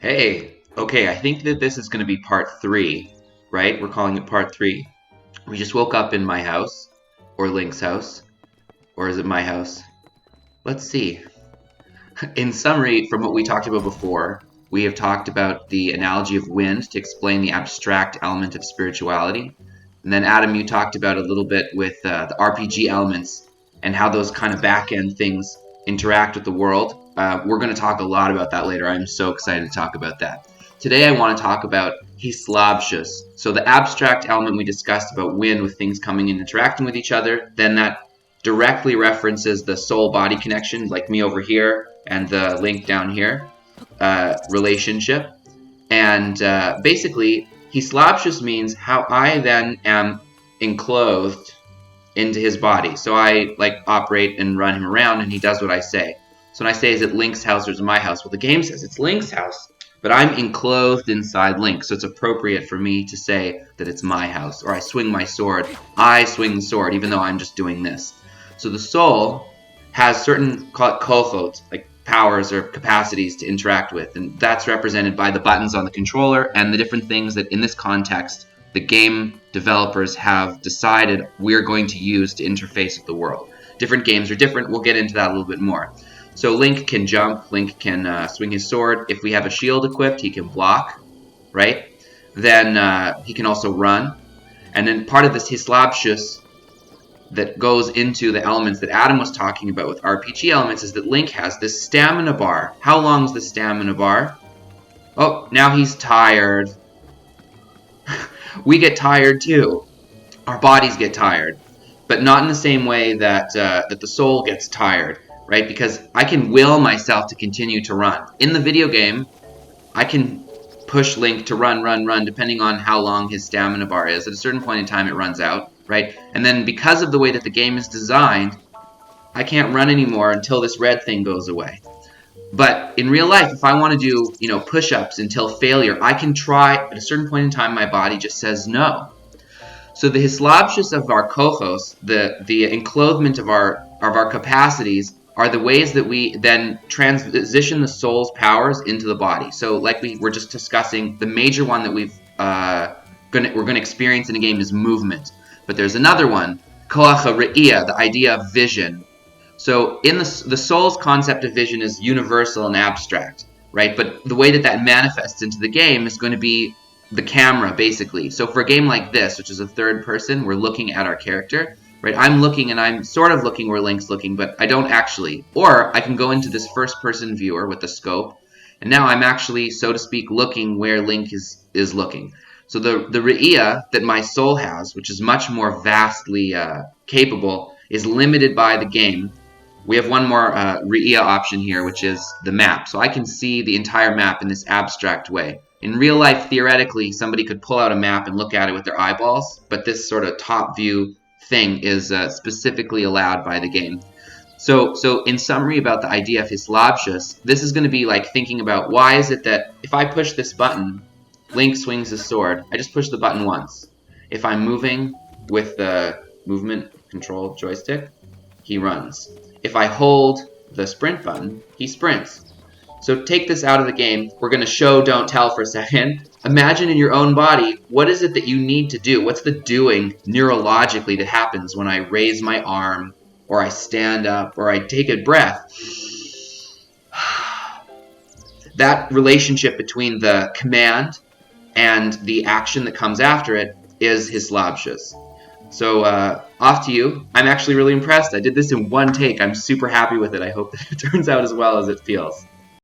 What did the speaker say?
Hey, okay, I think that this is going to be part three, right? We're calling it part three. We just woke up in my house, or Link's house, or is it my house? Let's see. In summary, from what we talked about before, we have talked about the analogy of wind to explain the abstract element of spirituality. And then, Adam, you talked about a little bit with the RPG elements and how those kind of back end things interact with the world. We're going to talk a lot about that later. I'm so excited to talk about that. Today, I want to talk about Hislabshus. So, the abstract element we discussed about wind with things coming and interacting with each other, then that directly references the soul-body connection, like me over here and the Link down here relationship. And basically, Hislabshus means how I then am enclosed into his body. So I like operate and run him around, and he does what I say. So when I say, is it Link's house or is it my house? Well, the game says it's Link's house, but I'm enclosed inside Link, so it's appropriate for me to say that it's my house. Or I swing my sword, I swing the sword, even though I'm just doing this. So the soul has certain, call it kochot, like powers or capacities to interact with, and that's represented by the buttons on the controller and the different things that in this context the game developers have decided we're going to use to interface with the world. Different games are different. We'll get into that a little bit more. So Link can jump. Link can swing his sword. If we have a shield equipped, he can block, right? Then he can also run. And then part of this Hislabshus that goes into the elements that Adam was talking about with RPG elements is that Link has this stamina bar. How long is the stamina bar? Oh, now he's tired. We get tired too. Our bodies get tired, but not in the same way that that the soul gets tired, right? Because I can will myself to continue to run. In the video game, I can push Link to run, run, run, depending on how long his stamina bar is. At a certain point in time, it runs out, right? And then because of the way that the game is designed, I can't run anymore until this red thing goes away. But in real life, if I want to do, push-ups until failure, I can try. At a certain point in time, my body just says no. So the hislabshus of our kochos, the enclothement of our capacities, are the ways that we then transition the soul's powers into the body. So like we were just discussing, the major one that we're going to experience in a game is movement. But there's another one, koach re'iyah, the idea of vision. So in the soul's concept of vision is universal and abstract, right? But the way that that manifests into the game is going to be the camera, basically. So for a game like this, which is a third person, we're looking at our character, right? I'm looking and I'm sort of looking where Link's looking, but I don't actually. Or I can go into this first-person viewer with the scope, and now I'm actually, so to speak, looking where Link is looking. So the re'iyah that my soul has, which is much more vastly capable, is limited by the game. We have one more re'iyah option here, which is the map. So I can see the entire map in this abstract way. In real life, theoretically, somebody could pull out a map and look at it with their eyeballs, but this sort of top view thing is specifically allowed by the game. So in summary about the idea of hislabshus, this is going to be like thinking about why is it that if I push this button, Link swings his sword. I just push the button once. If I'm moving with the movement control joystick, he runs. If I hold the sprint button, he sprints. So take this out of the game. We're going to show, don't tell for a second. Imagine in your own body, what is it that you need to do? What's the doing neurologically that happens when I raise my arm, or I stand up, or I take a breath? That relationship between the command and the action that comes after it is hislabshus. So off to you. I'm actually really impressed. I did this in one take. I'm super happy with it. I hope that it turns out as well as it feels.